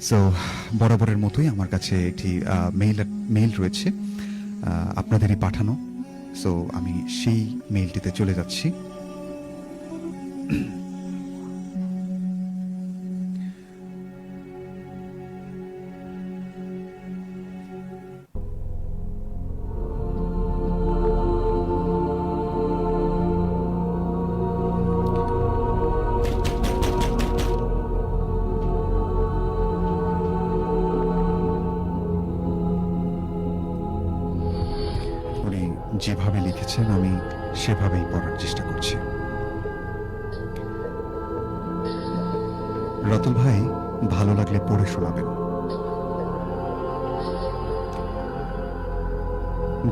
So বরাবরের মতোই আমার কাছে একটি মেইল রয়েছে, আপনাদেরই পাঠানো। সো আমি সেই মেইলটিতে চলে যাচ্ছি। উনি যেভাবে লিখেছেন আমি সেভাবেই পড়ার চেষ্টা করছি। রতন ভাই, ভালো লাগলে পড়ে শোনাবেন।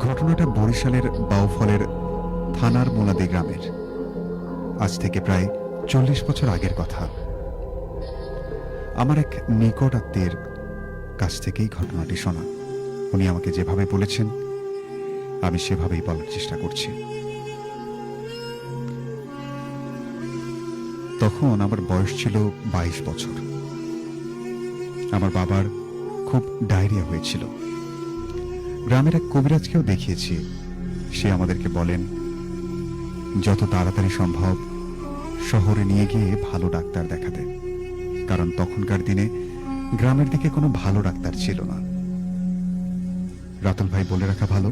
ঘটনাটা বরিশালের বাউফলের থানার মোলাদি গ্রামের। আজ থেকে প্রায় 40 বছর আগের কথা। আমার এক নিকট আত্মীয়ের কাছ থেকেই ঘটনাটি শোনা। উনি আমাকে যেভাবে বলেছেন আমি সেভাবেই বলার চেষ্টা করছি। তখন আমার বয়স ছিল 22 বছর। আমার বাবার খুব ডায়রিয়া হয়েছিল। গ্রামের এক কবিরাজকেও দেখিয়েছি। সে আমাদেরকে বলেন যত তাড়াতাড়ি সম্ভব শহরে নিয়ে গিয়ে ভালো ডাক্তার দেখাতে, কারণ তখনকার দিনে গ্রামের দিকে কোনো ভালো ডাক্তার ছিল না। রাতুল ভাই বলে রাখা ভালো,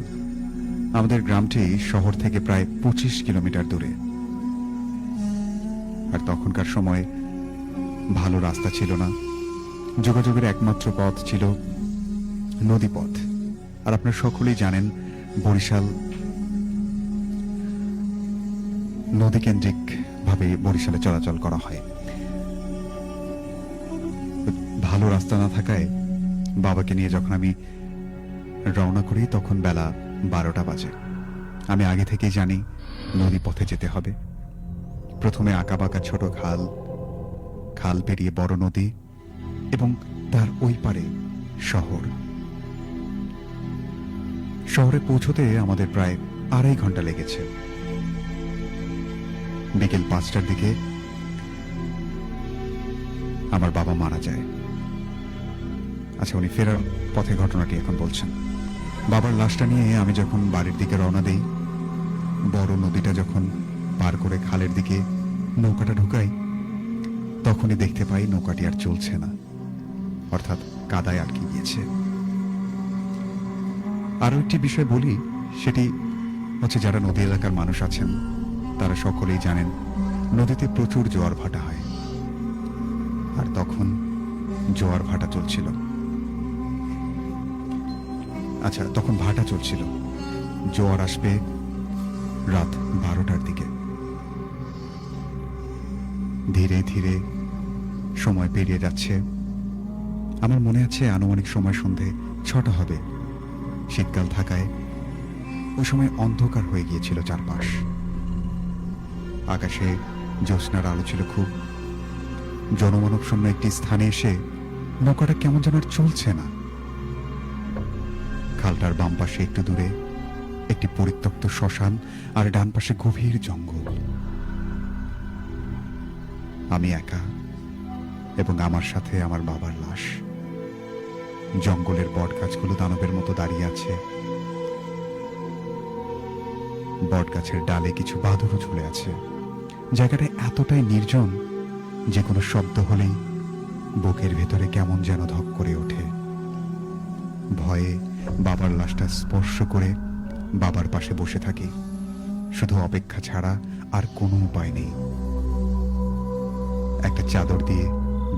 আমাদের গ্রামটি শহর থেকে প্রায় 25 কিলোমিটার দূরে। আর তখনকার সময় ভালো রাস্তা ছিল না। যোগাযোগের একমাত্র পথ ছিল নদীপথ। আর আপনারা সকলেই জানেন বরিশাল নদীকেন্দ্রিক ভাবে বরিশালে চলাচল করা হয়। ভালো রাস্তা না থাকায় বাবাকে নিয়ে যখন আমি রওনা করি তখন বেলা 12টা বাজে। আমি আগে থেকেই জানি নদী পথে যেতে হবে। প্রথমে আঁকাবাঁকা ছোট খাল, খাল পেরিয়ে বড় নদী এবং তার ওই পারে শহর। শহরে পৌঁছতে আমাদের প্রায় 2.5 ঘন্টা লেগেছে। বিকেল 5টার দিকে আমার বাবা মারা যায়। আচ্ছা, উনি ফেরার পথে ঘটনাটি এখন বলছেন। বাবার লাশটা নিয়ে আমি যখন বাড়ির দিকে রওনা দেই, বড় নদীটা যখন পার করে খালের দিকে নৌকাটা ঢুকাই, তখনই দেখতে পাই নৌকাটি আর চলছে না, অর্থাৎ কাদায় আটকে গিয়েছে। আরো একটি বিষয় বলি, সেটি হচ্ছে যারা নদী এলাকার মানুষ আছেন তারা সকলেই জানেন নদীতে প্রচুর জোয়ার ভাটা হয়। আর তখন জোয়ার ভাটা চলছিল। আচ্ছা, তখন ভাটা চলছিল। জোয়ার আসবে রাত 12টার দিকে। ধীরে ধীরে সময় পেরিয়ে যাচ্ছে। আমার মনে আছে আনুমানিক সময় সন্ধে 6টা হবে। শীতকাল থাকায় ওই সময় অন্ধকার হয়ে গিয়েছিল চারপাশ। আকাশে জ্যোৎস্নার আলো ছিল খুব। জনমানব শূন্য একটি স্থানে এসে নৌকাটা কেমন যেন আর চলছে না। খালটার বাম পাশে একটু দূরে একটি পরিত্যক্ত শ্মশান, আর ডান পাশে গভীর জঙ্গল। আমি একা এবং আমার সাথে আমার বাবার লাশ। জঙ্গলের বট গাছগুলো দানবের মতো দাঁড়িয়ে আছে। বট গাছের ডালে কিছু বাদুড়ও ঝুলে আছে। জায়গাটা এতটাই নির্জন যে কোনো শব্দ হলেই বুকের ভেতরে কেমন যেন ধক করে ওঠে। ভয়ে বাবার লাশটা স্পর্শ করে বাবার পাশে বসে থাকি। শুধু অপেক্ষা ছাড়া আর কোনো উপায় নেই। একটা চাদর দিয়ে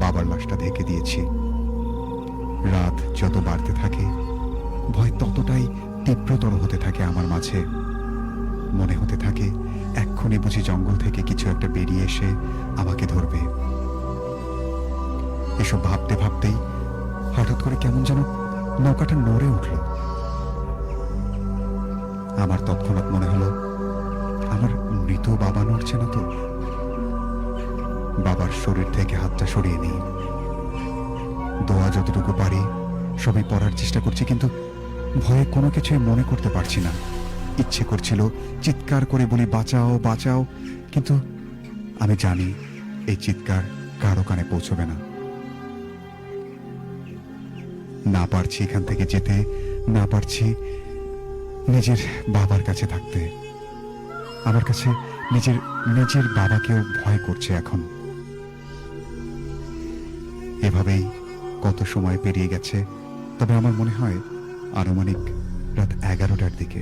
বাবার লাশটা ঢেকে দিয়েছি। রাত যত বাড়তে থাকে ভয় ততটাই তীব্রতর হতে থাকে আমার মাঝে। মনে হতে থাকে এক্ষুনি বুঝি জঙ্গল থেকে কিছু একটা বেরিয়ে এসে আমাকে ধরবে। এসব ভাবতে ভাবতেই হঠাৎ করে কেমন যেন নৌকাটা নড়ে উঠল। আমার তৎক্ষণাৎ মনে হলো আমার মৃত বাবা নড়ছে না তো। বাবার শরীর থেকে হাতটা সরিয়ে নিই। দোয়া যতটুকু পারি সবই পড়ার চেষ্টা করছি, কিন্তু ভয়ে কোনো কিছুই মনে করতে পারছি না। ইচ্ছে করছিল চিৎকার করে বলি বাঁচাও বাঁচাও, কিন্তু আমি জানি এই চিৎকার কারো কানে পৌঁছবে না। না পারছি এখান থেকে যেতে, না পারছি নিজের বাবার কাছে থাকতে। আমার কাছে নিজের নিজের বাবাকেও ভয় করছে এখন। এভাবেই কত সময় পেরিয়ে গেছে, তবে আমার মনে হয় আনুমানিক রাত 11টার দিকে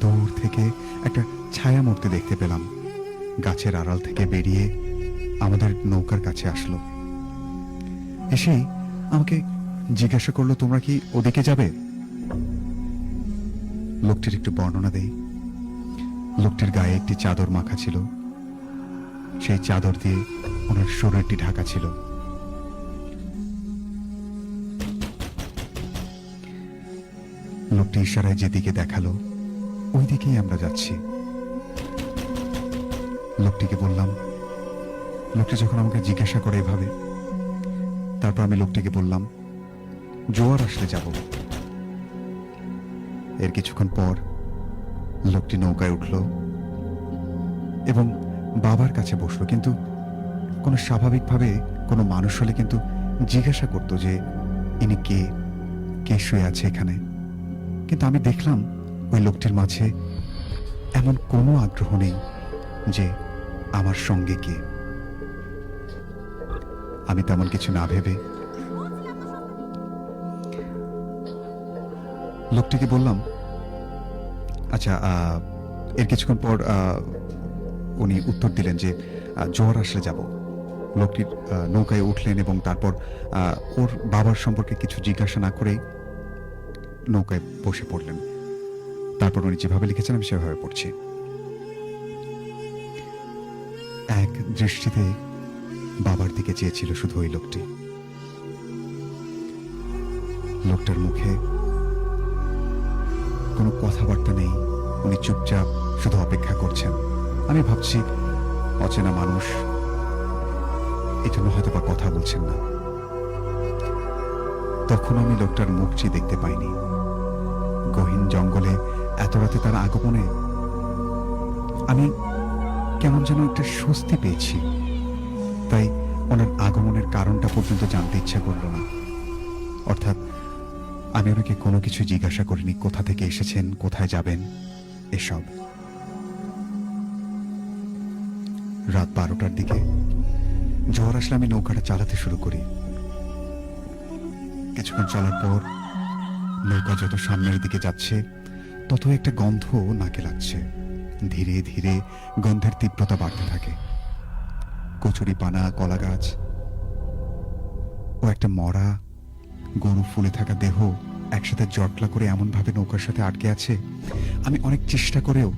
দূর থেকে একটা ছায়া মূর্তি দেখতে পেলাম। গাছের আড়াল থেকে বেরিয়ে আমাদের নৌকার কাছে আসলো। এসেই আমাকে জিজ্ঞাসা করলো, তোমরা কি ওদিকে যাবে? লোকটির একটু বর্ণনা দেই। লোকটির গায়ে একটি চাদর মাখা ছিল, সেই চাদর দিয়ে ওনার শরীরটি ঢাকা ছিল। লোকটি ইশারায় যেদিকে দেখালো ওই দিকেই আমরা যাচ্ছি। লোকটিকে বললাম, লোকটি যখন আমাকে জিজ্ঞাসা করে এভাবে, তারপর আমি লোকটিকে বললাম, জোয়ার আসলে যাব। এর কিছুক্ষণ পর লোকটি নৌকায় উঠল এবং বাবার কাছে বসলো। কিন্তু কোনো স্বাভাবিকভাবে কোনো মানুষ হলে কিন্তু জিজ্ঞাসা করতো যে ইনি কে, কে শুয়ে আছে এখানে। কিন্তু আমি দেখলাম ওই লোকটির মাঝে এমন কোনো আগ্রহ নেই যে আমার সঙ্গে কে। আমি তেমন কিছু না ভেবে লোকটিকে বললাম, আচ্ছা, এর কিছুক্ষণ পর উনি উত্তর দিলেন যে জোয়ার আসলে যাব। লোকটির নৌকায় উঠলেন এবং তারপর ওর বাবার সম্পর্কে কিছু জিজ্ঞাসা না করেই নৌকায় বসে পড়লেন। তারপর উনি যেভাবে লিখেছেন আমি সেভাবে পড়ছি। এক দৃষ্টিতে বাবার দিকে চেয়েছিল শুধু ওই লোকটি। লোকটার মুখে কোনো কথাবার্তা নেই, উনি চুপচাপ শুধু অপেক্ষা করছেন। আমি ভাবছি অচেনা মানুষ, এই জন্য হয়তো বা কথা বলছেন না। তখন আমি লোকটার মুখটি দেখতে পাইনি। গহীন জঙ্গলে এত রাতে তার আগমনে আমি কেমন যেন একটা স্বস্তি পেয়েছি। তাই ওনার আগমনের কারণটা পর্যন্ত জানতে ইচ্ছা করল না। অর্থাৎ আমি ওনাকে কোনো কিছু জিজ্ঞাসা করিনি, কোথা থেকে এসেছেন, কোথায় যাবেন, এসব। রাত 12টার দিকে ঝড় আসলে আমি নৌকাটা চালাতে শুরু করি। কিছুক্ষণ চলার পর নৌকা যত সামনের দিকে যাচ্ছে তত একটা গন্ধ নাকে লাগছে। ধীরে ধীরে গন্ধের তীব্রতা বাড়তে থাকে। কচুরি পানা, কলা গাছ ও একটা মরা গরু ফুলে থাকা দেহ একসাথে জটলা করে এমন ভাবে নৌকার সাথে আটকে আছে, আমি অনেক চেষ্টা করেও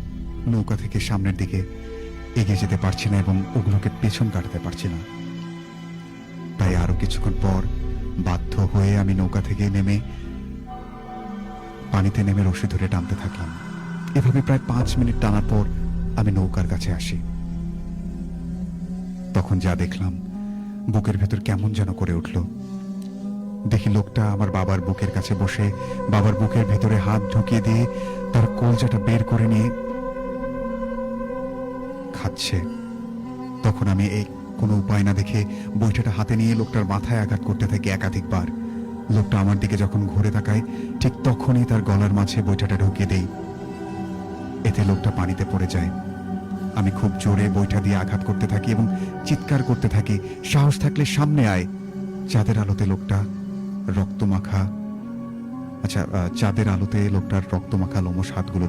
নৌকা থেকে সামনের দিকে এগিয়ে যেতে পারছি না এবং ওগুলোকে পেছন কাটাতে পারছি না। তাই আরো কিছুক্ষণ পর বাধ্য হয়ে আমি নৌকা থেকে নেমে পানিতে নেমে রশি ধরে টানতে থাকলাম। এভাবে প্রায় 5 মিনিট টানার পর আমি নৌকার কাছে আসি। তখন যা দেখলাম, বুকের ভেতর কেমন যেন করে উঠল। দেখি লোকটা আমার বাবার বুকের কাছে বসে বাবার বুকের ভেতরে হাত ঢুকিয়ে দিয়ে তার কলজাটা বের করে নিয়ে খাচ্ছে। তখন আমি এই কোনো উপায় না দেখে বইটাটা হাতে নিয়ে লোকটার মাথায় আঘাত করতে থাকি একাধিকবার। লোকটা আমার দিকে যখন ঘুরে তাকায় ঠিক তখনই তার গলার মাঝে বইটাটা ঢুকিয়ে দেই। এতে লোকটা পানিতে পড়ে যায়। আমি খুব জোরে বইটা দিয়ে আঘাত করতে থাকি এবং চিৎকার করতে থাকি, সাহস থাকলে সামনে আয়। চাঁদের আলোতে লোকটার রক্তমাখা লোমশ হাতগুলো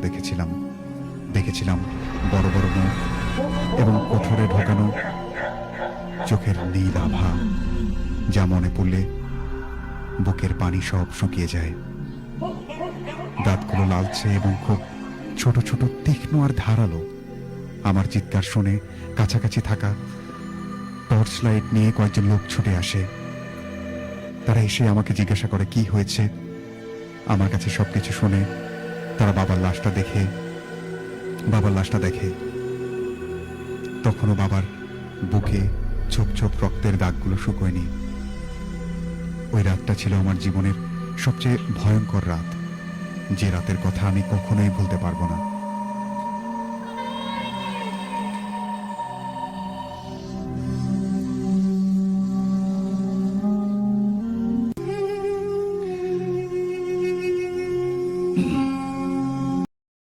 দেখেছিলাম বড় বড় মুখ এবং কোঠরে ঢোকানো চোখের নীল আভা, যা মনে পড়লে বুকের পানি সব শুকিয়ে যায়। দাঁতগুলো লালচে এবং খুব ছোট ছোট, তীক্ষ্ণ আর ধারালো। আমার চিৎকার শুনে কাছাকাছি থাকা টর্চ লাইট নিয়ে কয়েকজন লোক ছুটে আসে। তারা এসে আমাকে জিজ্ঞাসা করে কি হয়েছে। আমার কাছে সবকিছু শুনে তারা বাবার লাশটা দেখে। তখনও বাবার বুকে ছোপ ছোপ রক্তের দাগগুলো শুকোয়নি। ওই রাতটা ছিল আমার জীবনের সবচেয়ে ভয়ঙ্কর রাত, যে রাতের কথা আমি কখনোই ভুলতে পারবো না।